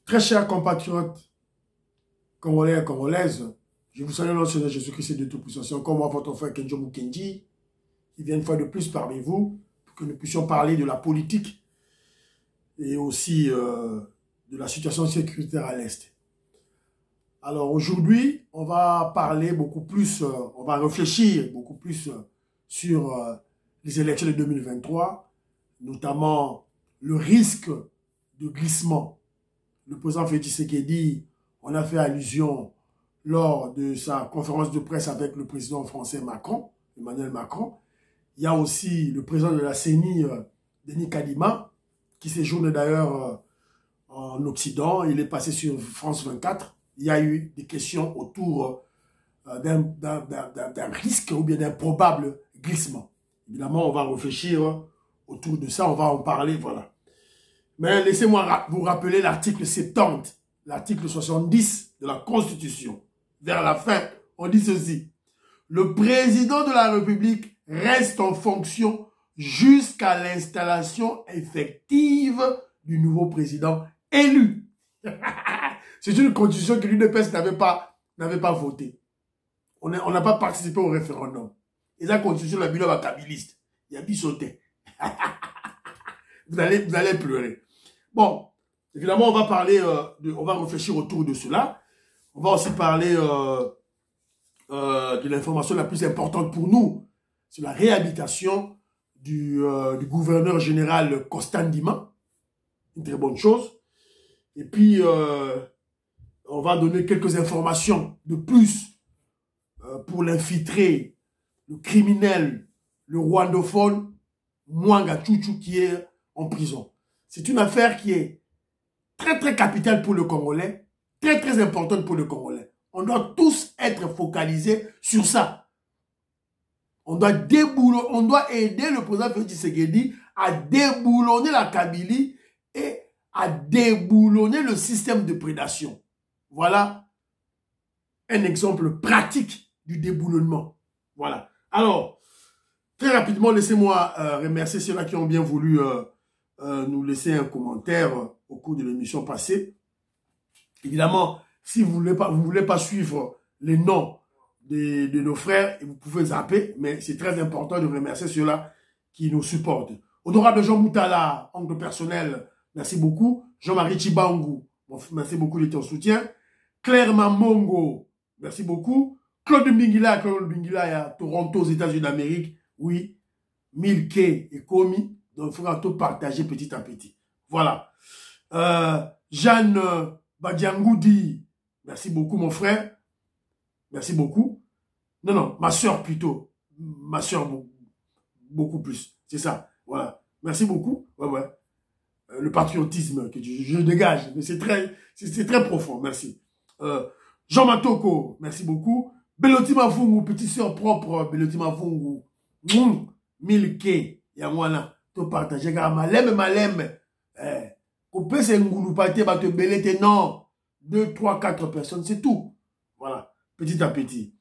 Très chers compatriotes congolais et congolaises, je vous salue au nom de Seigneur Jésus-Christ de Tout-Puissant. C'est encore moi, votre frère Kenjo Mukendi, qui vient une fois de plus parmi vous, pour que nous puissions parler de la politique et aussi de la situation sécuritaire à l'Est. Alors aujourd'hui, on va parler beaucoup plus, on va réfléchir beaucoup plus sur les élections de 2023, notamment le risque de glissement. Le président Félix Tshisekedi, on a fait allusion lors de sa conférence de presse avec le président français Macron, Emmanuel Macron. Il y a aussi le président de la CENI, Denis Kadima, qui séjourne d'ailleurs en Occident. Il est passé sur France 24. Il y a eu des questions autour d'un risque ou bien d'un probable glissement. Évidemment, on va réfléchir autour de ça, on va en parler, voilà. Mais laissez-moi vous rappeler l'article 70, l'article 70 de la Constitution. Vers la fin, on dit ceci. Le président de la République reste en fonction jusqu'à l'installation effective du nouveau président élu. C'est une constitution que l'UDPS n'avait pas voté. On n'a pas participé au référendum. Et la constitution, la bilan va kabiliste. Il y a bisoté. Vous allez pleurer. Bon, évidemment, on va parler, on va réfléchir autour de cela. On va aussi parler de l'information la plus importante pour nous, c'est la réhabilitation du gouverneur général Constant Ndima. Une très bonne chose. Et puis, on va donner quelques informations de plus pour l'infiltré, le criminel, le rwandophone, Mwanga Tchouchou, qui est en prison. C'est une affaire qui est très, très capitale pour le Congolais, très, très importante pour le Congolais. On doit tous être focalisés sur ça. On doit aider le président Félix Tshisekedi à déboulonner la Kabylie et à déboulonner le système de prédation. Voilà un exemple pratique du déboulonnement. Voilà. Alors, très rapidement, laissez-moi remercier ceux-là qui ont bien voulu nous laisser un commentaire au cours de l'émission passée. Évidemment, si vous ne voulez pas suivre les noms de nos frères, vous pouvez zapper, mais c'est très important de remercier ceux-là qui nous supportent. Honorable Jean Moutala, oncle personnel, merci beaucoup. Jean-Marie Chibangou, merci beaucoup de ton soutien. Claire Mamongo, merci beaucoup. Claude Mbingila à Toronto, aux États-Unis d'Amérique, oui. Milke et Komi, donc il faudra tout partager petit à petit. Voilà. Jeanne Badiangoudi, merci beaucoup mon frère. Merci beaucoup. Non, ma soeur plutôt. Ma soeur beaucoup plus. C'est ça. Voilà. Merci beaucoup. Ouais. Le patriotisme que je dégage. Mais c'est très profond. Merci. Jean Matoko, merci beaucoup. Beloti Mafungu, petite soeur propre, Beloti Mafungu. Milke, Yamwana, tout partager. Malem. Coupé c'est Ngouloupate, te belete, non. 2, 3, 4 personnes, c'est tout. Voilà. Petit à petit.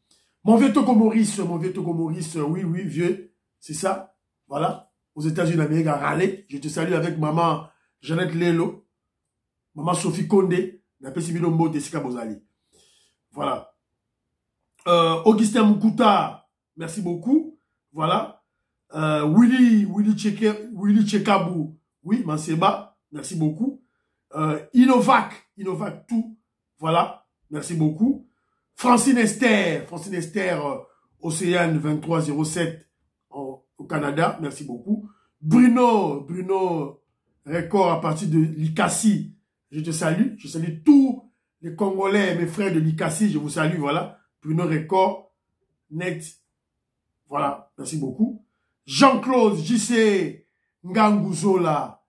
Mon vieux Togo Maurice, oui, vieux, c'est ça. Voilà. Aux États-Unis d'Amérique, à Raleigh. Je te salue avec maman Jeannette Lelo, maman Sophie Condé, la Pessibino Mbote Sika Bozali. Voilà. Augustin Mukuta, merci beaucoup. Voilà. Willy Chekabou, oui, Manseba, merci beaucoup. Innovac tout, voilà, merci beaucoup. Francine Esther, Océane 2307 au Canada, merci beaucoup. Bruno Record à partir de l'Ikassi, je te salue. Je salue tous les Congolais, mes frères de l'Ikassi, je vous salue, voilà. Bruno Record, net, voilà, merci beaucoup. Jean-Claude JC Ngangouzola,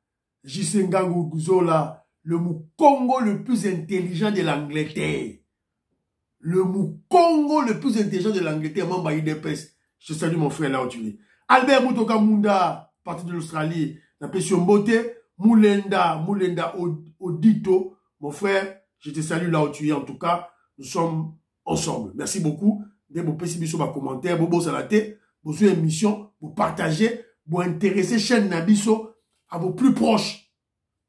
le Moukongo le plus intelligent de l'Angleterre. Le Moukongo le plus intelligent de l'Angleterre, membre IDPS. Je salue mon frère là où tu es. Albert Moutoka Munda, parti de l'Australie, Napesio Mbote, Moulenda Odito, mon frère, je te salue là où tu es. En tout cas, nous sommes ensemble. Merci beaucoup. Dès vos petits sur ma commentaire, Bobo Salate, vos émissions, vous partagez, vous intéressez chaîne Nabiso à vos plus proches.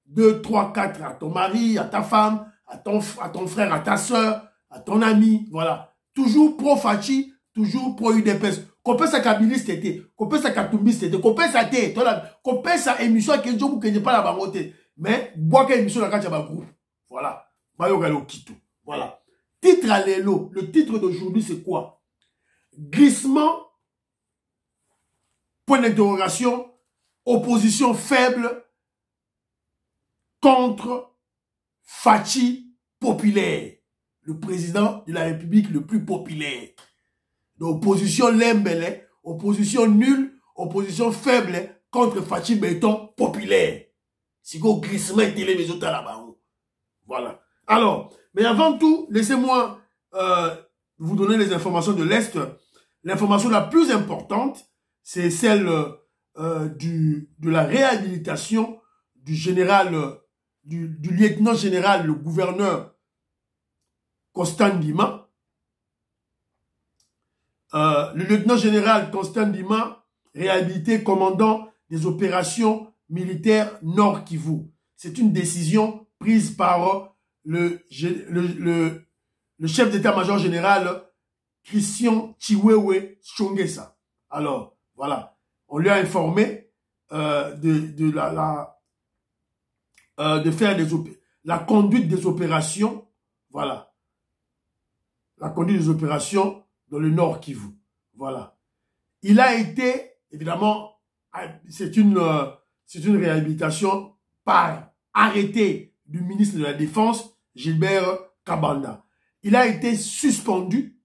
2, 3, 4 à ton mari, à ta femme, à ton frère, à ta soeur, à ton ami, voilà. Toujours pro-Fachi, toujours pro-UDPS. Qu'on peut sa Kabili c'était, qu'on peut sa Katumbi c'était, qu'on peut sa té, qu'on peut sa émission qui n'est pas la bangote. Mais, bois qu'une émission la Kachaba groupe. Voilà. Voilà. Titre à l'élo. Le titre d'aujourd'hui, c'est quoi? Glissement, point d'interrogation, opposition faible contre Fachi populaire. Le président de la République le plus populaire. L'opposition lembele, opposition nulle, opposition faible contre Fachi Béton populaire. C'est quoi glissement et télé maison là-bas. Voilà. Alors, mais avant tout, laissez-moi vous donner les informations de l'Est. L'information la plus importante, c'est celle de la réhabilitation du général, du lieutenant général, le gouverneur Constant Ndima. Le lieutenant général Constant Ndima, réhabilité commandant des opérations militaires Nord Kivu. C'est une décision prise par le chef d'état-major général Christian Chiwewe Chongesa. Alors, voilà. On lui a informé de faire la conduite des opérations. Voilà. La conduite des opérations dans le Nord Kivu. Voilà. Il a été, évidemment, c'est une réhabilitation par arrêté du ministre de la Défense, Gilbert Kabanda. Il a été suspendu.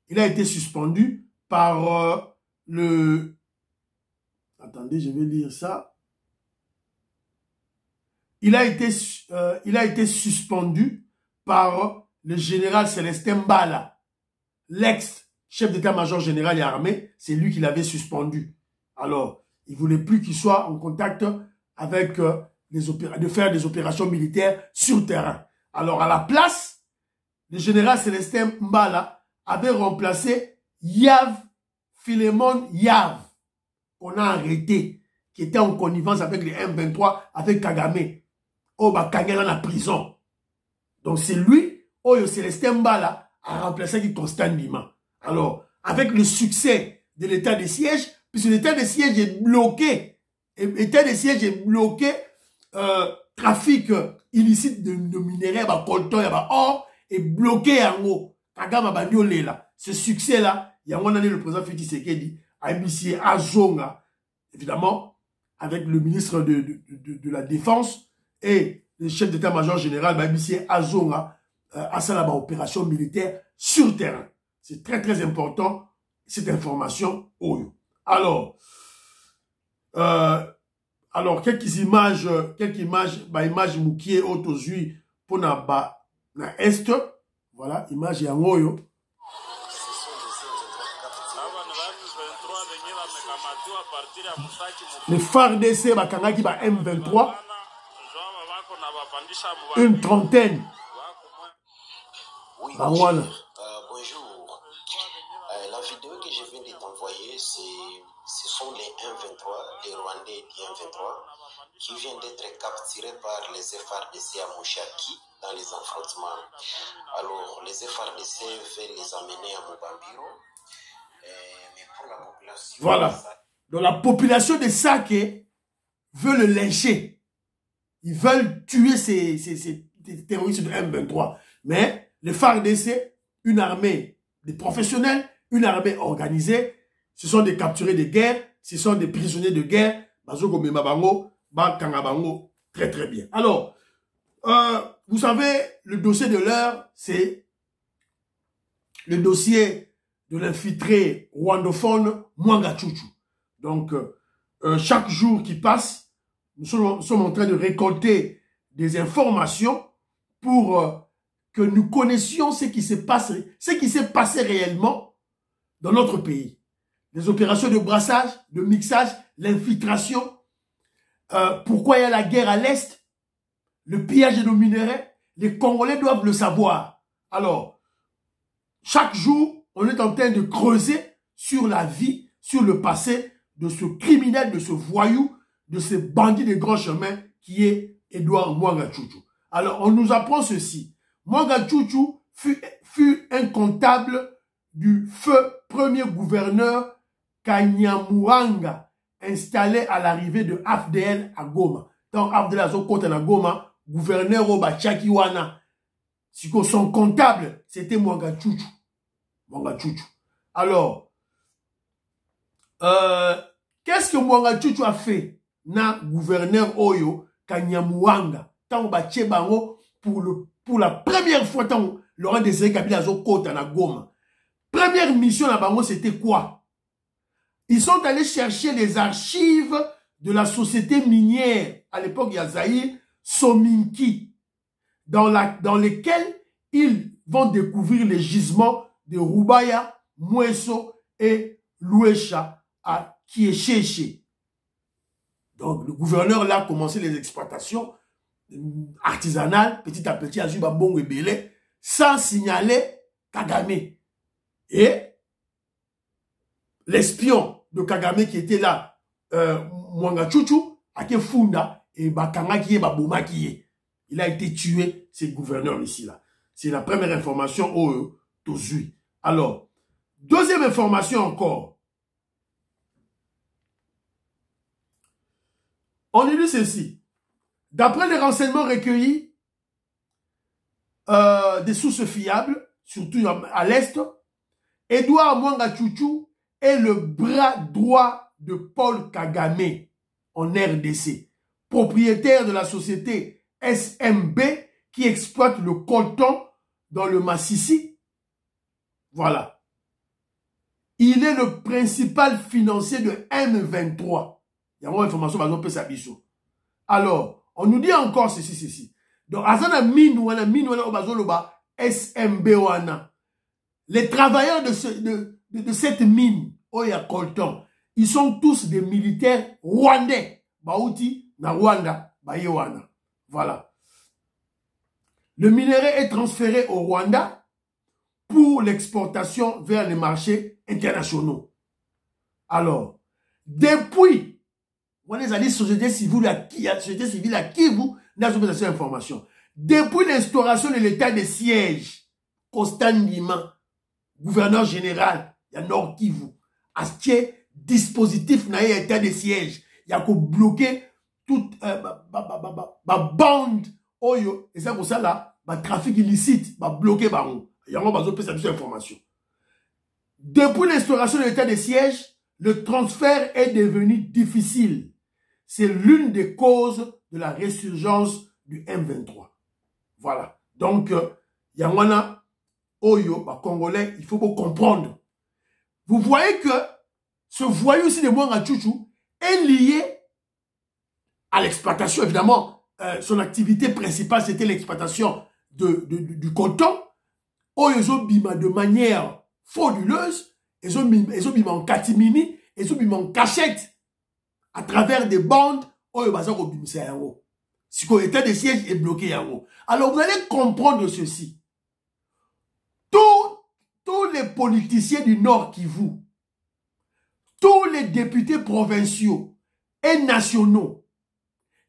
Il a été suspendu par le... Attendez, je vais lire ça. Il a été suspendu par le général Célestin Mbala, l'ex-chef d'état-major général et armée. C'est lui qui l'avait suspendu. Alors, il ne voulait plus qu'il soit en contact avec de faire des opérations militaires sur terrain. Alors, à la place, le général Célestin Mbala avait remplacé Yav Philémon Yav, qu'on a arrêté, qui était en connivence avec les M23, avec Kagame. Oh, bah, Kagame dans la prison. Donc, c'est lui, Célestin Mbala, a remplacé Constant Ndima. Alors, avec le succès de l'état de siège, puisque l'état de siège est bloqué, trafic illicite de minerais, coltan, or, est bloqué en haut. Kagame a là. Ce succès-là, il y a un moment le président Félix Tshisekedi a initié Azonga, évidemment, avec le ministre de la Défense et le chef d'état-major général, a initié Azonga à sa opération militaire sur terrain. C'est très très important, cette information. Alors, quelques images moukier autozui pour na est. Voilà, image ya ngoyo. Le FARDC bakangaki ba M23. Une trentaine. Oui, bonjour. La vidéo que je viens de t'envoyer, ce sont les M23, les Rwandais du M23, qui viennent d'être capturés par les FARDC à Mouchaki dans les affrontements. Alors, les FARDC veulent les amener à Mubambiro, mais pour la population... Voilà. Donc la population de Sake veut le lyncher. Ils veulent tuer ces terroristes de M23. Mais les FARDC, une armée de professionnels, une armée organisée, ce sont des capturés de guerre, ce sont des prisonniers de guerre. Très très bien. Alors, vous savez, le dossier de l'heure, c'est le dossier de l'infiltré rwandophone Mwanga Chuchu. Donc, chaque jour qui passe, nous sommes en train de récolter des informations pour que nous connaissions ce qui s'est passé réellement dans notre pays. Les opérations de brassage, de mixage, l'infiltration, pourquoi il y a la guerre à l'Est, le pillage de nos minerais, les Congolais doivent le savoir. Alors, chaque jour, on est en train de creuser sur la vie, sur le passé de ce criminel, de ce voyou, de ce bandit de grand chemin qui est Edouard Mwanga Tchouchou. Alors, on nous apprend ceci. Mwanga Tchouchou fut un comptable du feu premier gouverneur Kanyamouanga, installé à l'arrivée de AFDL à Goma. Donc, AFDL a son à Goma, gouverneur Oba Chakiwana. Son comptable, c'était Mwanga Tchouchou. Mwanga Tchouchou. Alors, qu'est-ce que Mwanga Tchouchou a fait na gouverneur Oyo Kanyamouanga? Tant Bango pour la première fois, tant Laurent Désiré Kabila a côte à Goma. Première mission à Bango, c'était quoi? Ils sont allés chercher les archives de la société minière, à l'époque Yazaïr, Sominki, dans lesquels ils vont découvrir les gisements de Rubaya, Mweso et Louécha à Kiéchéché. Donc, le gouverneur là a commencé les exploitations artisanales, petit à petit, à Zubabong et Belé, sans signaler Kagame. Et l'espion de Kagame qui était là, Mwanga Tchouchou, Ake Funda, et Bakanga qui est Baboma qui est. Il a été tué, ce gouverneur ici là. C'est la première information au Tozui. Alors, deuxième information encore. On a lu ceci. D'après les renseignements recueillis des sources fiables, surtout à l'Est, Edouard Mwanga Tchouchou est le bras droit de Paul Kagame en RDC, propriétaire de la société SMB qui exploite le coltan dans le Massissi. Voilà. Il est le principal financier de M23. Il y a une information, par exemple, Sabiso. Alors, on nous dit encore ceci. Donc, Azana Minouana, SMB Wana. Les travailleurs de cette mine, Oya Colton, ils sont tous des militaires rwandais. Baouti, na Rwanda, Bayewana. Voilà. Le minerai est transféré au Rwanda pour l'exportation vers les marchés internationaux. Alors, depuis, on les a dit société civile à Kivu, n'a pas cette information. Depuis l'instauration de l'état de siège, Constant Ndima, gouverneur général, il y a Nord Kivu, a ce dispositif na état de siège, il y a qu'à bloquer toute bande oyo, et ça pour ça là, trafic illicite, bloquer baron. Il y a besoin de cette information. Depuis l'instauration de l'état de siège, le transfert est devenu difficile. C'est l'une des causes de la résurgence du M23. Voilà. Donc, il y a un Oyo, Congolais, il faut comprendre. Vous voyez que ce voyou aussi de Mwanga Tchouchou est lié à l'exploitation. Évidemment, son activité principale, c'était l'exploitation du coton. Oyo bima de manière frauduleuse. Ils ont bima en catimini, ils ont bima en cachette à travers des bandes. Oyo bazar obimisa yango. Si l'état de siège est bloqué yango. Alors vous allez comprendre ceci. Tous les politiciens du Nord Kivu, tous les députés provinciaux et nationaux,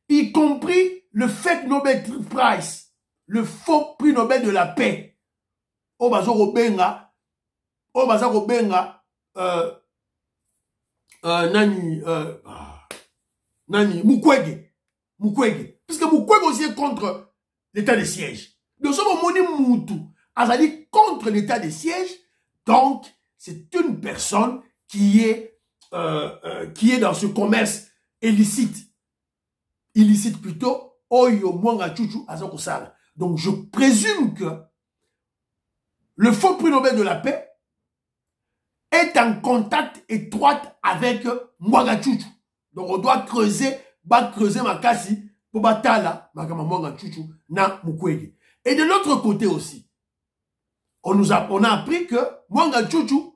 y compris le fake Nobel Prize, le faux prix Nobel de la paix, Mukwege. Puisque Mukwege aussi est contre l'état de siège. Nous sommes au Moni Moutou. Azali contre l'état de siège. Donc, c'est une personne qui est dans ce commerce illicite. Illicite plutôt. Oyo Mwanga Tchouchou Azakosala. Donc, je présume que le faux prix Nobel de la paix est en contact étroit avec Mwanga Tchouchou. Donc, on doit creuser ma kasi pour batala Mwanga Tchouchou na Mukwege. Et de l'autre côté aussi, on a appris que Mwanga Tchouchou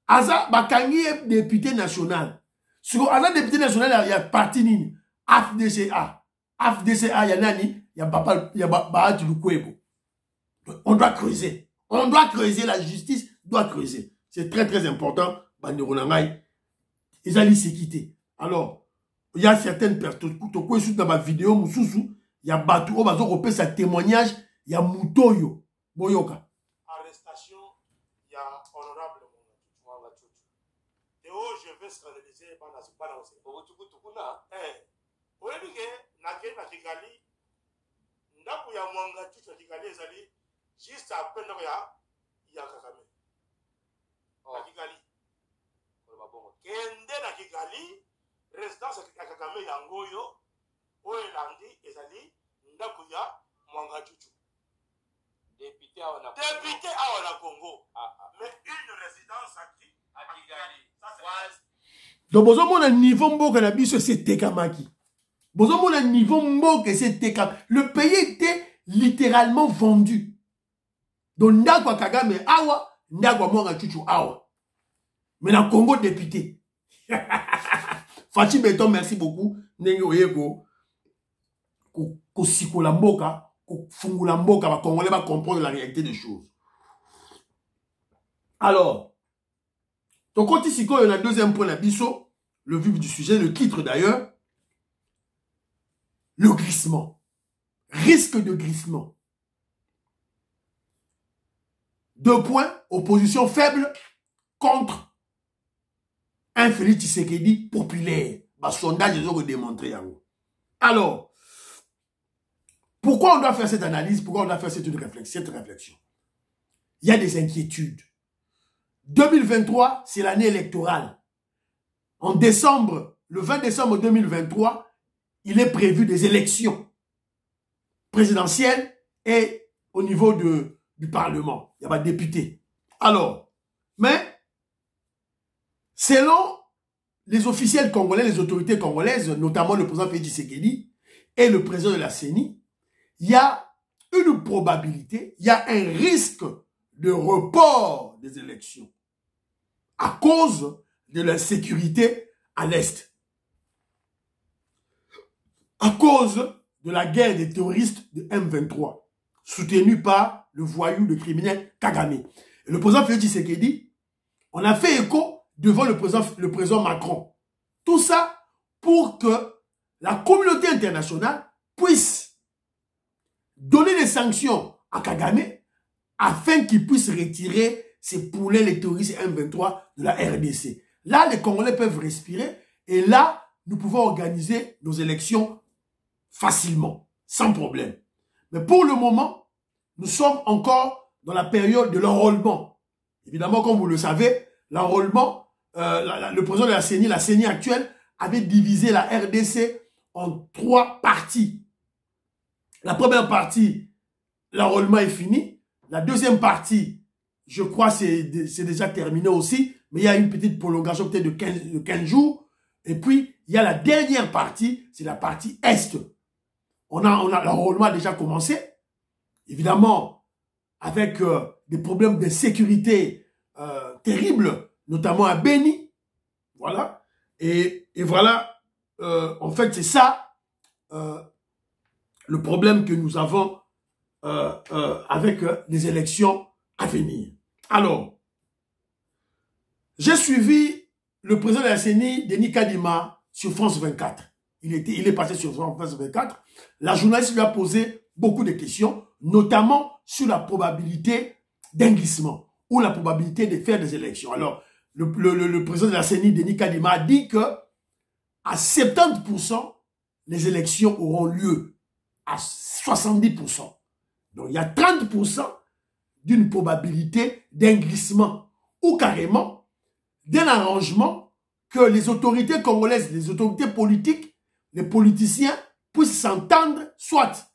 Aza Bakangi est député national. Sur Aza député national, il y a parti nini AFDCA. AFDCA, il y a nani, il y a Baati Lukwebo. On doit creuser. On doit creuser, la justice doit creuser. C'est très très important. Bandironangai, ils allaient se quitter. Alors, il y a certaines personnes, dans ma vidéo, il Il y a Batou, Obazo Kopé, sa témoignage, il y a Moutoyo, Boyoka. Arrestation, il y a honorable Mwangachuchu. Théo, je vais scandaliser pendant ce pas dans ce. Na Kigali, ndaku ya Mwangachuchu na Kigali ezali juste après ndako ya Kagame. Na Kigali. Kende na Kigali, résidence ya Kagame yangoyo, Oyelandi ezali ndaku ya Mwangachuchu. Député à la Congo. Mais une résidence à Kigali. Donc, vous avez un niveau mboka na biso c'est Tekamaki. Vous avez un niveau mboka c'est Tekamaki. Le pays était littéralement vendu. Donc, ndakwa Kagame awa, ndakwa Mwangachuchu awa. Mais dans le Congo député. Fachi Beton, merci beaucoup. Nenge oyeko ko sikola mboka. Fungula mboka va Congolais va comprendre la réalité des choses. Alors, ton côté siko, il y a un deuxième point la biso, le vif du sujet, le titre d'ailleurs, le glissement. Risque de glissement. 2 points, opposition faible contre un Félix Tshisekedi populaire. Bah, sondage, ils ont démontré. Alors, pourquoi on doit faire cette analyse? Pourquoi on doit faire cette réflexion? Il y a des inquiétudes. 2023, c'est l'année électorale. En décembre, le 20 décembre 2023, il est prévu des élections présidentielles et au niveau du Parlement. Il y a pas de députés. Alors, mais, selon les officiels congolais, les autorités congolaises, notamment le président Félix Tshisekedi et le président de la CENI, il y a une probabilité, il y a un risque de report des élections à cause de l'insécurité à l'Est. À cause de la guerre des terroristes de M23, soutenue par le voyou, le criminel Kagame. Et le président Félix Tshisekedi, on a fait écho devant le président Macron. Tout ça pour que la communauté internationale puisse donner des sanctions à Kagame afin qu'il puisse retirer ces poulets, les terroristes M23 de la RDC. Là, les Congolais peuvent respirer et là, nous pouvons organiser nos élections facilement, sans problème. Mais pour le moment, nous sommes encore dans la période de l'enrôlement. Évidemment, comme vous le savez, l'enrôlement, le président de la CENI actuelle, avait divisé la RDC en 3 parties. La première partie, l'enrôlement est fini. La deuxième partie, je crois, c'est déjà terminé aussi. Mais il y a une petite prolongation peut-être de 15 jours. Et puis, il y a la dernière partie, c'est la partie Est. L'enrôlement a déjà commencé. Évidemment, avec des problèmes de sécurité terribles, notamment à Beni. Voilà. Et voilà, en fait, c'est ça le problème que nous avons avec les élections à venir. Alors, j'ai suivi le président de la CENI, Denis Kadima, sur France 24. Il est passé sur France 24. La journaliste lui a posé beaucoup de questions, notamment sur la probabilité d'un glissement ou la probabilité de faire des élections. Alors, le président de la CENI, Denis Kadima, a dit que à 70%, les élections auront lieu. À 70%. Donc, il y a 30% d'une probabilité d'un glissement ou carrément d'un arrangement que les autorités congolaises, les autorités politiques, les politiciens puissent s'entendre, soit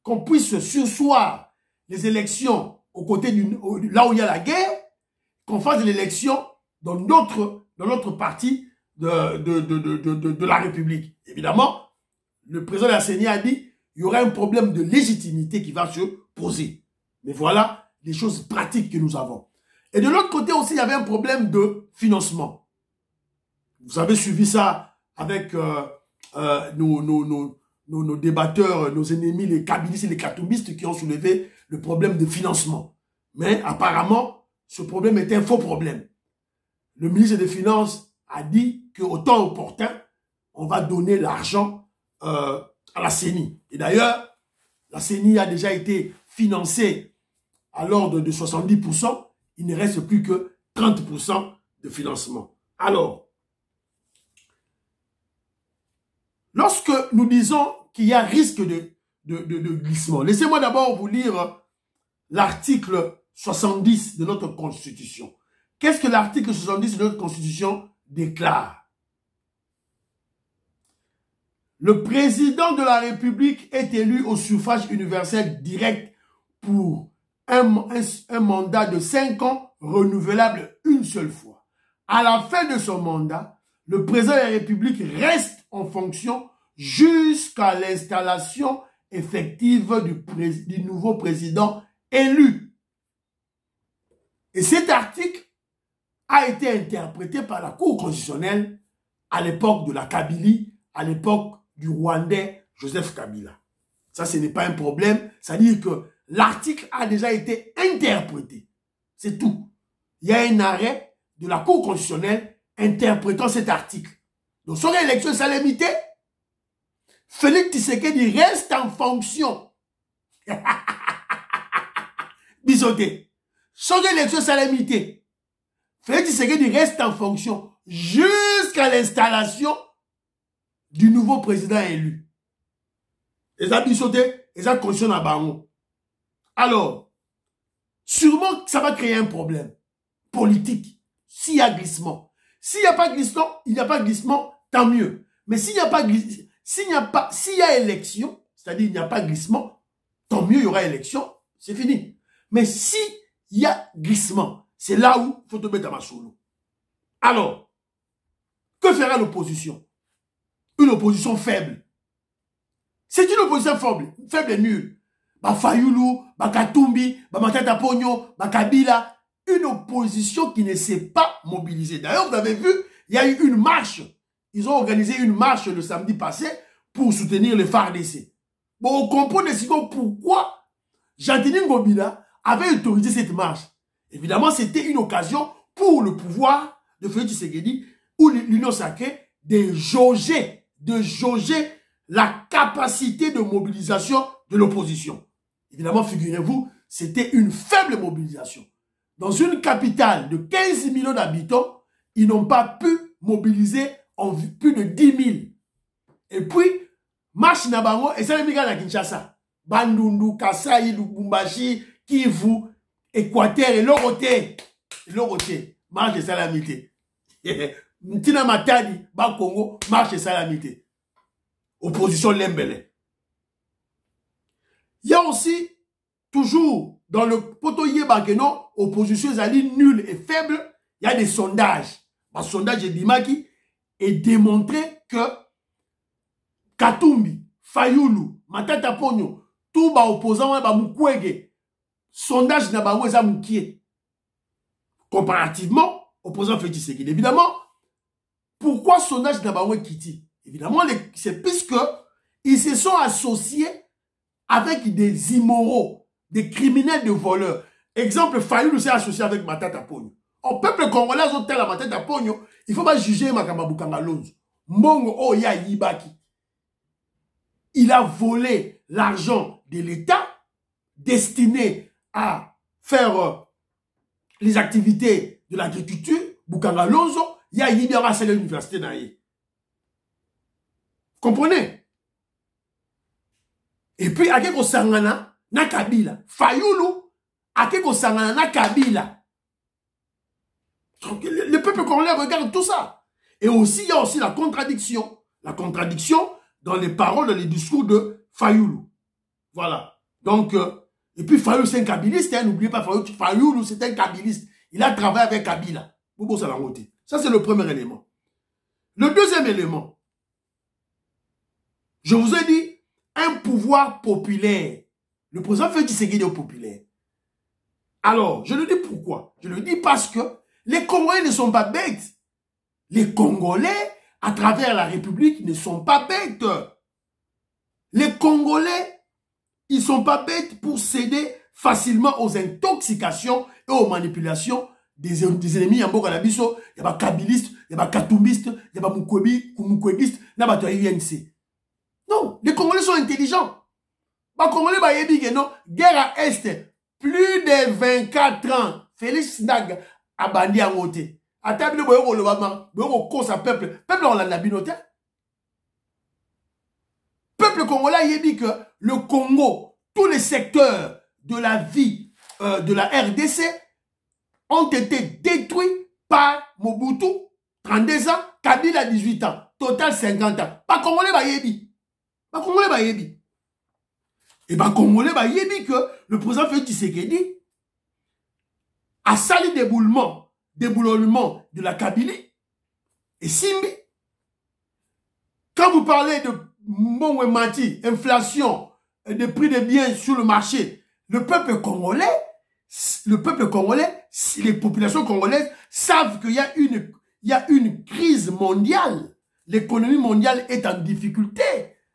qu'on puisse surseoir les élections aux côtés là où il y a la guerre, qu'on fasse l'élection dans l'autre partie de la République. Évidemment, le président de la CENI a dit il y aura un problème de légitimité qui va se poser. Mais voilà les choses pratiques que nous avons. Et de l'autre côté aussi, il y avait un problème de financement. Vous avez suivi ça avec nos débatteurs, nos ennemis, les kabylistes et les katumbistes qui ont soulevé le problème de financement. Mais apparemment, ce problème était un faux problème. Le ministre des Finances a dit qu'au temps opportun, on va donner l'argent à la CENI. Et d'ailleurs, la CENI a déjà été financée à l'ordre de 70%, il ne reste plus que 30% de financement. Alors, lorsque nous disons qu'il y a risque de glissement, laissez-moi d'abord vous lire l'article 70 de notre Constitution. Qu'est-ce que l'article 70 de notre Constitution déclare? Le président de la République est élu au suffrage universel direct pour un mandat de 5 ans renouvelable une seule fois. À la fin de son mandat, le président de la République reste en fonction jusqu'à l'installation effective du nouveau président élu. Et cet article a été interprété par la Cour constitutionnelle à l'époque de la Kabylie, à l'époque du Rwandais Joseph Kabila. Ça, ce n'est pas un problème. Ça veut dire que l'article a déjà été interprété. C'est tout. Il y a un arrêt de la Cour constitutionnelle interprétant cet article. Donc, son élection salamité, Félix Tshisekedi reste en fonction. Bisoté. Son élection salamité, Félix Tshisekedi reste en fonction jusqu'à l'installation du nouveau président élu. Et ça bisoté, et ça conditionne à Bango. Alors, sûrement que ça va créer un problème politique s'il y a glissement. S'il n'y a pas glissement, il n'y a pas glissement, tant mieux. Mais s'il n'y a pas glissement, s'il y a élection, c'est-à-dire il n'y a pas glissement, tant mieux, il y aura élection, c'est fini. Mais s'il y a glissement, c'est là où il faut te mettre à ma solo. Alors, que fera l'opposition? Une opposition faible. C'est une opposition faible et nulle. Fayulu, Katumbi, Matata Ponyo, Kabila, une opposition qui ne s'est pas mobilisée. D'ailleurs, vous avez vu, il y a eu une marche. Ils ont organisé une marche le samedi passé pour soutenir le FARDC. Bon, on comprend pourquoi Jean-Denis Ngobila avait autorisé cette marche. Évidemment, c'était une occasion pour le pouvoir de Félix Tshisekedi ou l'Union sacrée de jauger la capacité de mobilisation de l'opposition. Évidemment, figurez-vous, c'était une faible mobilisation. Dans une capitale de 15 millions d'habitants, ils n'ont pas pu mobiliser en plus de 10 000. Et puis, marche Nabango et ça les migrants à Kinshasa. Bandundu, Kasai, Lubumbashi, Kivu, Équateur et Loroté. Marche de Salamité. Ntina Matadi, Congo, marche de Salamité. Opposition Lembele. Il y a aussi, toujours, dans le potoyer Bakeno, opposition Zali nulle et faible, il y a des sondages. Le sondage de Dimaki est démontré que Katumbi, Fayulu, Matata Ponyo, tout les opposants, Mukwege, sondage n'a pas été comparativement opposant Félix Tshisekedi. Évidemment, pourquoi sondage n'a pas été? Évidemment, c'est puisque ils se sont associés avec des immoraux, des criminels, de voleurs. Exemple, Fayulu s'est associé avec Matata Ponyo. Au peuple congolais, ils ont tel à Matata Ponyo, il ne faut pas juger Makamabukanga Lonzo. Mongo Oya Yibaki. Il a volé l'argent de l'État destiné à faire les activités de l'agriculture. Bukanga Lonzo, il y a Yibiara, c'est l'université naïe. Comprenez? Et puis, Akeko Sangana, na Kabila. Fayulu, Akeko Sangana, na Kabila. Donc, le peuple congolais regarde tout ça. Et aussi, il y a aussi la contradiction. La contradiction dans les paroles, dans les discours de Fayulu. Voilà. Donc, et puis Fayulu, c'est un kabiliste. Hein, n'oubliez pas, Fayulu, c'est un kabiliste. Il a travaillé avec Kabila. Ça, c'est le premier élément. Le deuxième élément, je vous ai dit, un pouvoir populaire. Le président Félix Tshisekedi est populaire. Alors, je le dis pourquoi? Je le dis parce que les Congolais ne sont pas bêtes. Les Congolais, à travers la République, ne sont pas bêtes. Les Congolais, ils ne sont pas bêtes pour céder facilement aux intoxications et aux manipulations des ennemis. Il y a Mbokalabiso, il y a des kabilistes, il y a des katumbistes, il y a des mukwebistes, il y a des UNC. Non, les Congolais sont intelligents. Les Congolais bayebi que non, guerre à Est, plus de 24 ans. Félix Nag a bandi en côté. À table de boyo le bama, boyo cause à peuple. Peuple on l'a nabinoté. Peuple congolais yebi que le Congo, tous les secteurs de la vie de la RDC ont été détruits par Mobutu, 32 ans, Kabila 18 ans, total 50 ans. Pas Congolais bayebi. Pas Congolais bayebi. Et bien, Congolais, bah, il dit que le président Félix Tshisekedi a sali déboulonnement de la Kabylie et Simbi. Quand vous parlez de Mbongwe-Mati, inflation, des prix des biens sur le marché, le peuple congolais, les populations congolaises savent qu'il y a une crise mondiale. L'économie mondiale est en difficulté.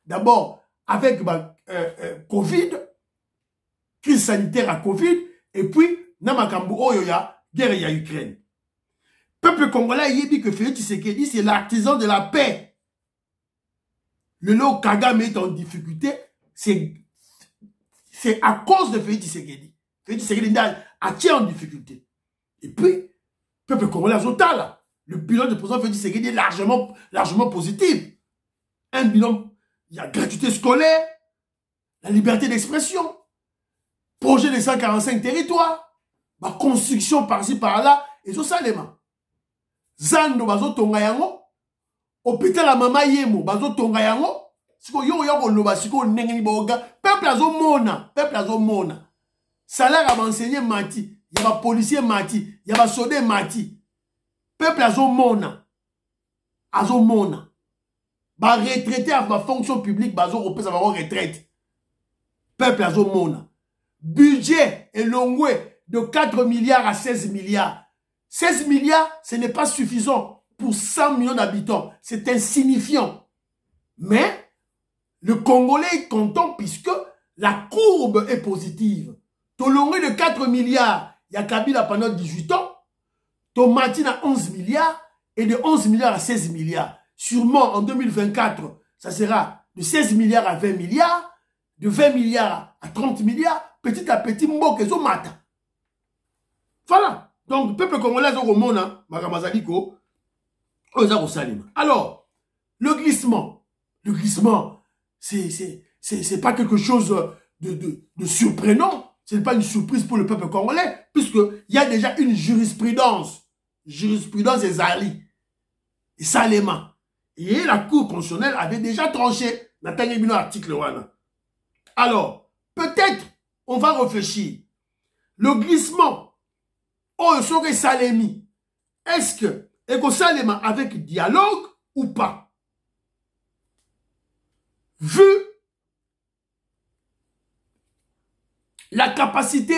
D'abord, avec Covid, crise sanitaire à Covid, et puis, Namakambu Oyoya, guerre à Ukraine. Peuple congolais, il dit que Félix Tshisekedi, c'est l'artisan de la paix. Le lot Kagame est en difficulté, c'est à cause de Félix Tshisekedi. Félix Tshisekedi a tiré en difficulté. Et puis, peuple congolais, le bilan du président Félix Tshisekedi est largement positif. Un bilan. Il y a gratuité scolaire, la liberté d'expression, projet de 145 territoires, ma construction par-ci par-là, et tout ça, les mains. Zando, bazo tonga yango, hôpital la mama yemo, bazo tonga yango, siko yo loba, siko nengeni boga, peuple azo mona. Salaire à m'enseigner mati, y a ba policier mati, y a ba soldé mati. Peuple azo mona. Ba retraité à ma fonction publique, bazo repèse à ma retraite. Peuple à Zomona. Budget élongé de 4 milliards à 16 milliards. 16 milliards, ce n'est pas suffisant pour 100 millions d'habitants. C'est insignifiant. Mais le Congolais est content puisque la courbe est positive. Tolongé de 4 milliards, il y a Kabila pendant 18 ans. Tomatine à 11 milliards et de 11 milliards à 16 milliards. Sûrement, en 2024, ça sera de 16 milliards à 20 milliards, de 20 milliards à 30 milliards, petit à petit, mbokezo mata. Voilà. Donc, le peuple congolais, alors, le glissement, c'est pas quelque chose de surprenant. Ce n'est pas une surprise pour le peuple congolais, puisqu'il y a déjà une jurisprudence. Jurisprudence des alliés. Et Salema. Et la Cour constitutionnelle avait déjà tranché l'article 1. Alors, peut-être, on va réfléchir. Le glissement, serait Salemi. Est-ce que, Salema avec dialogue ou pas? Vu la capacité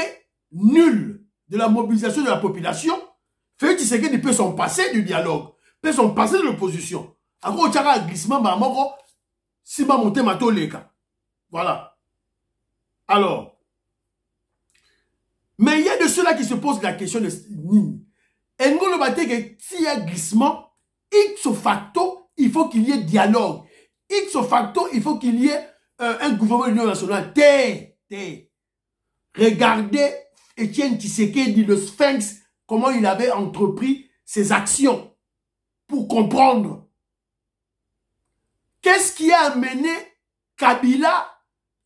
nulle de la mobilisation de la population, Félix Tshisekedi peut s'en passer du dialogue, peut s'en passer de l'opposition. Encore, il y a un glissement, si ma monté ma toleka. Voilà. Alors, mais il y a de ceux-là qui se posent la question de Nini. N'Golo Baté que s'il y a glissement, ipso facto, il faut qu'il y ait dialogue. Ipso facto, il faut qu'il y ait un gouvernement de l'Union nationale. Regardez Etienne Tshisekedi, le Sphinx, comment il avait entrepris ses actions pour comprendre. Qu'est-ce qui a amené Kabila,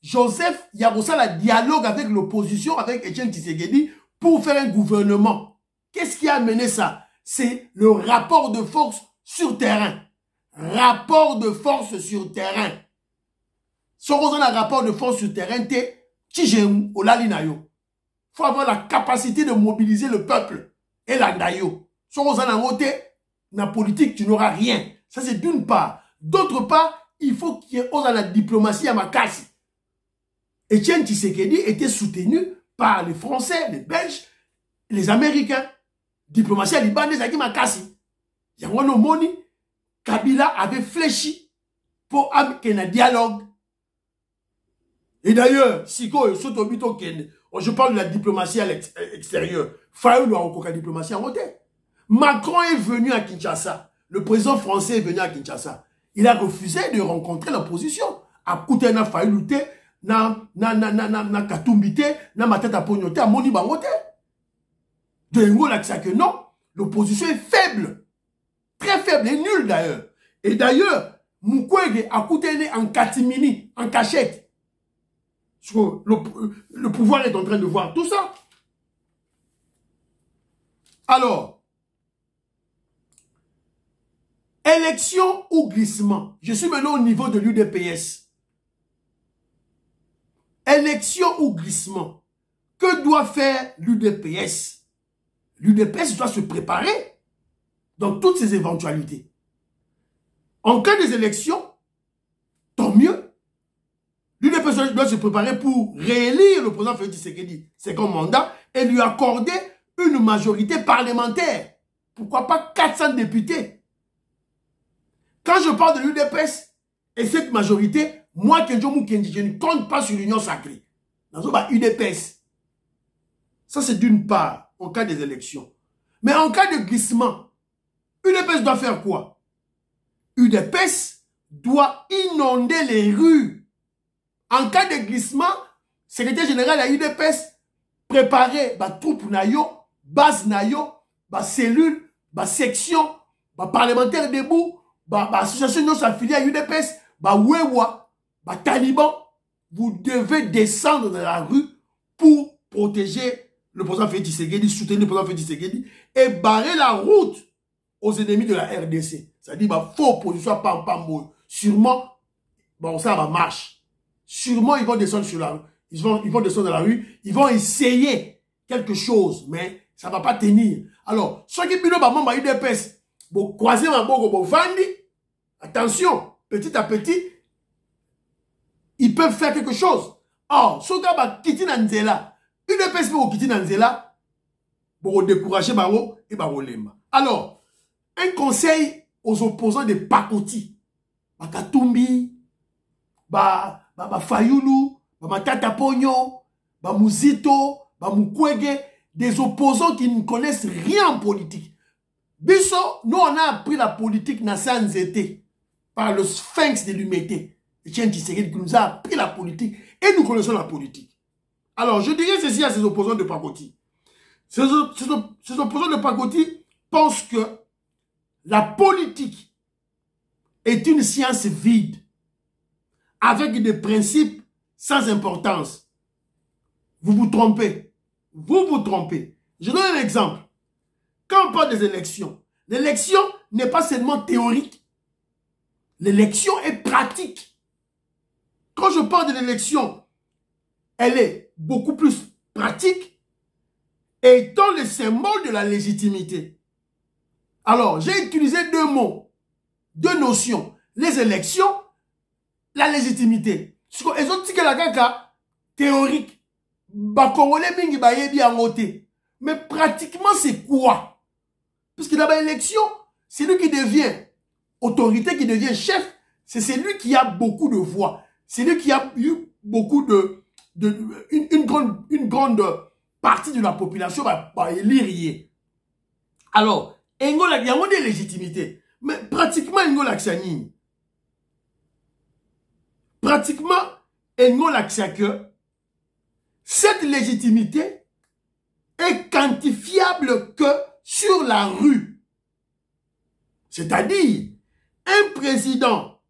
Joseph Yaroussa, la dialogue avec l'opposition, avec Etienne Tshisekedi, pour faire un gouvernement? Qu'est-ce qui a amené ça? C'est le rapport de force sur terrain. Rapport de force sur terrain. Si on a un rapport de force sur terrain, il faut avoir la capacité de mobiliser le peuple et la nayo. Si on a un la politique, tu n'auras rien. Ça, c'est d'une part. D'autre part, il faut qu'il y ait la diplomatie à Makassi. Etienne Tshisekedi était soutenu par les Français, les Belges, les Américains. Diplomatie à Libanais, à Makassi. Yangono Moni, Kabila avait fléchi pour amener un dialogue. Et d'ailleurs, Siko, je parle de la diplomatie à l'extérieur. Fayoul doit encore la diplomatie en côté. Macron est venu à Kinshasa. Le président français est venu à Kinshasa. Il a refusé de rencontrer l'opposition. À Koutena Fayoul, na Katumbite, na Matata Pognote, à Moni Bangote. De Ngola qui que non, l'opposition est faible. Très faible et nulle d'ailleurs. Et d'ailleurs, Mukwege a coûté en catimini, en cachette. Le pouvoir est en train de voir tout ça. Alors, élection ou glissement. Je suis maintenant au niveau de l'UDPS. Élection ou glissement. Que doit faire l'UDPS? L'UDPS doit se préparer dans toutes ces éventualités. En cas des élections, tant mieux. L'UDPS doit se préparer pour réélire le président Félix Tshisekedi, second mandat, et lui accorder une majorité parlementaire. Pourquoi pas 400 députés? Quand je parle de l'UDPS et cette majorité, moi, Kenjo Mukendi, je ne compte pas sur l'union sacrée. Dans l'UDPS. Ça, c'est d'une part, en cas des élections. Mais en cas de glissement, l'UDPS doit faire quoi? L'UDPS doit inonder les rues. En cas de glissement, secrétaire général à l'UDPS préparer ma troupe nayo, base nayo, ma cellule, ma section, ma parlementaire debout, ma association affiliée à l'UDPS, ma Wewa, ma Taliban. Vous devez descendre dans la rue pour protéger le président Félix Tshisekedi, soutenir le président Félix Tshisekedi et barrer la route aux ennemis de la RDC. C'est-à-dire, faux opposition, sûrement, ça va marche. Sûrement, ils vont descendre sur la rue. Ils vont descendre dans la rue. Ils vont essayer quelque chose, mais ça ne va pas tenir. Alors, ceux qui ont eu des UDPS, pour croiser ma bogo, attention, petit à petit, ils peuvent faire quelque chose. Or, ceux qui ont quitté Nanzela, UDPS pour quitter Nanzela, pour décourager Baro et Baro Lemba. Alors, un conseil aux opposants de Pakoti, Katumbi, Fayulu, Matata Pogno, Muzito, Mukwege, des opposants qui ne connaissent rien en politique. Bisso, nous on a appris la politique dans Sanzete par le sphinx de l'humanité. Etienne Tshisekedi qui nous a appris la politique et nous connaissons la politique. Alors, je dirais ceci à ces opposants de Pakoti. Ces opposants de Pakoti pensent que la politique est une science vide, avec des principes sans importance. Vous vous trompez. Vous vous trompez. Je donne un exemple. Quand on parle des élections, l'élection n'est pas seulement théorique. L'élection est pratique. Quand je parle de l'élection, elle est beaucoup plus pratique et étant le symbole de la légitimité. Alors, j'ai utilisé deux mots, deux notions. Les élections, la légitimité. Elles ont dit que la caca théorique. Mais pratiquement, c'est quoi? Puisque dans l'élection, c'est lui qui devient autorité, qui devient chef. C'est celui qui a beaucoup de voix. C'est lui qui a eu beaucoup une grande partie de la population va élire. Alors, il y a des légitimités. Mais pratiquement, il y a pratiquement, il y a que cette légitimité est quantifiable que sur la rue. C'est-à-dire, un président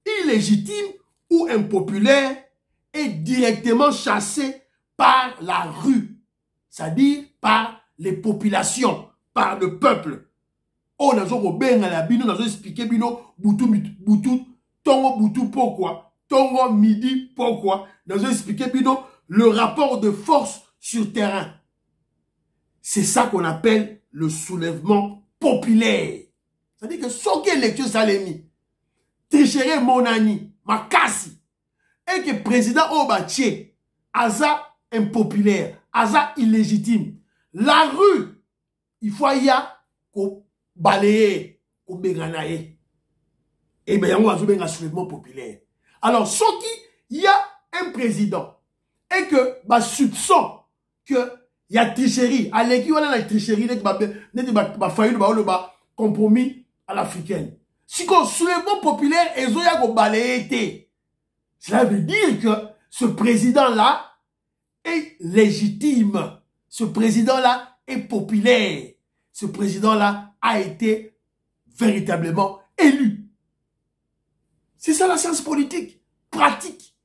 illégitime ou impopulaire est directement chassé par la rue. C'est-à-dire par les populations, par le peuple. Oh, nous avons expliqué, Boutou, Tongo Boutou, pourquoi? Tongo Midi, pourquoi? Nous avons expliqué, le rapport de force sur terrain. C'est ça qu'on appelle le soulèvement populaire. C'est-à-dire que ce qui est l'élection Salemi, Tricherie Monani, Makassi, et que le président Obaché, Aza impopulaire, Aza illégitime. La rue, il faut y a qu'on balaye, qu'on béganaye. Et bien, on va jouer un soulèvement populaire. Alors, ce qui, il y a un président, et que, soupçon que il y a tricherie. À l'équipe, on a la tricherie, compromis à l'africaine. Si qu'on soulèvement populaire, ils ont balayé. Cela veut dire que ce président-là est légitime. Ce président-là est populaire. Ce président-là a été véritablement élu. C'est ça la science politique, pratique.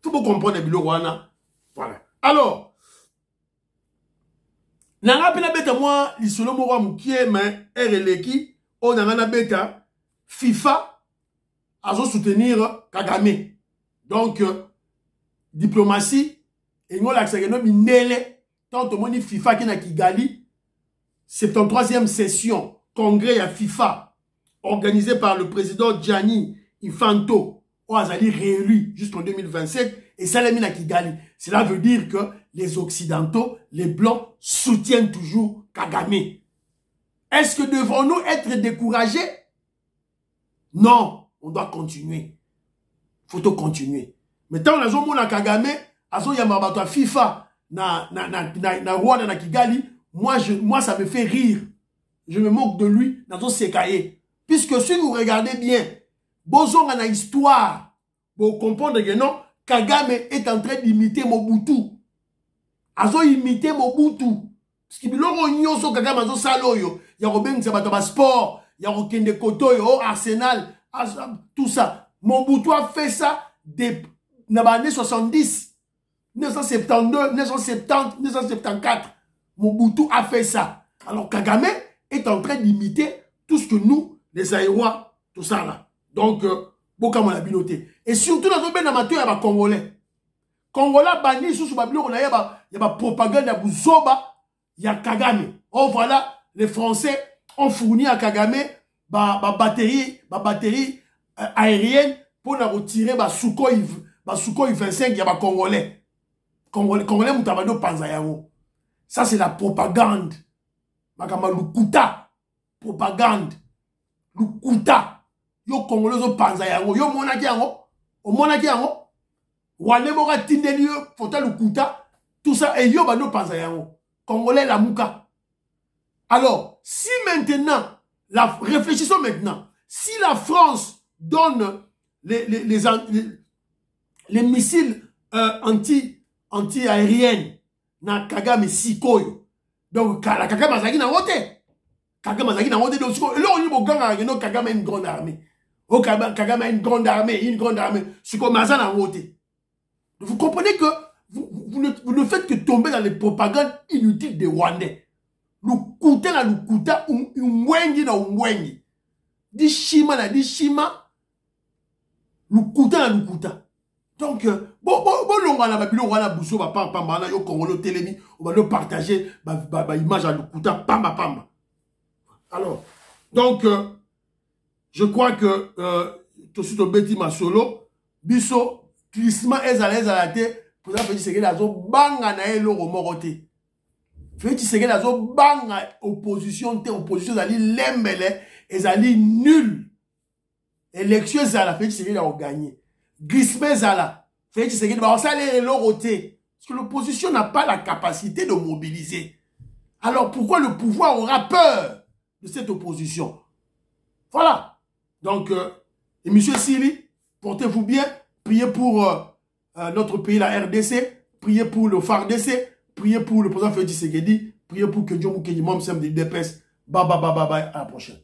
Tout le monde comprend les bilans. Voilà. Alors, nanga pena beta moi lisolo moko mukie mais RLeki on nanga beta FIFA azo soutenir Kagame. Donc diplomatie et ngo la ksageno minele tant to moni FIFA qui na Kigali 73e session congrès à FIFA organisé par le président Gianni Infantino au Azali réélu jusqu'en 2027 et ça l'a mis à Kigali. Cela veut dire que les Occidentaux, les Blancs soutiennent toujours Kagame. Est-ce que devons-nous être découragés? Non, on doit continuer. Faut continuer. Mais tant que on a Kagame, azo yamabato FIFA na Rwanda na Kigali, moi ça me fait rire. Je me moque de lui dans son sekaye. Puisque si vous regardez bien, Bozong a une histoire pour comprendre que non, Kagame est en train d'imiter Mobutu. Azo imiter Mobutu. Parce que biloko nyonso Kagame azo saloyo. Ya Robin Zabataba Sport, ya Rokende Kotoyo, Arsenal, tout ça. Mobutu a fait ça dans les années 70, 1972, 1970, 1974. Mobutu a fait ça. Alors Kagame est en train d'imiter tout ce que nous, les Aïrois, tout ça là. Donc, beaucoup mon habileté. Et surtout dans le amateur, il y a Congolais. Congolais, bani, sous ce babylon, il y a propagande, il y a Bouzoba, il y a Kagame. Oh voilà, les Français ont fourni à Kagame batterie aérienne pour la retirer Sukhoi 25, il y a Congolais. Congolais, Moutabado Panzayao. Ça, c'est la propagande. Makama Lukuta. Propagande. Lukuta. Yo Congolais zo panza yango. Yo monaki yango. O monaki yango. Wane moka tindeli yo. Fota Lukuta. Tout ça. Et yo bano panza yango. Congolais la mouka. Alors, si maintenant, réfléchissons maintenant. Si la France donne les missiles anti-aériennes na Kagame Sikoyo. Donc, la Kagame azaki na wote. Kagame azaki na wote. Donc, là, on dit que Kagame a une grande armée. Oh, Kagame a une grande armée. Sikoyo maza na wote. Vous comprenez que vous ne faites que tomber dans les propagandes inutiles des Rwandais. Lukuta na Lukuta, umwengi na umwengi. Di shima na di shima. Lukuta na Lukuta. Donc, bon, on a babilo, on a bousso, on a yo Congolo télémi, on va le partager, image à Lukuta, pamba. Alors, donc, je crois que, tout de suite, au bêti ma solo, biso, glissement, ezalate, pour ça, fait dire que la zo banga na elo romorote. Fait dire que la zo banga opposition, zali lembele, ezali nul. Élection, ezala, fait dire que la ont gagné. Glissement Zala, fait que c'est que ça les loroté. Parce que l'opposition n'a pas la capacité de mobiliser. Alors pourquoi le pouvoir aura peur de cette opposition? Voilà. Donc, et monsieur Sili, portez-vous bien. Priez pour notre pays, la RDC. Priez pour le FARDC. Priez pour le président Félix Tshisekedi. Priez pour que Dieu vous qu'il m'aime, c'est de dépêche. Bye. À la prochaine.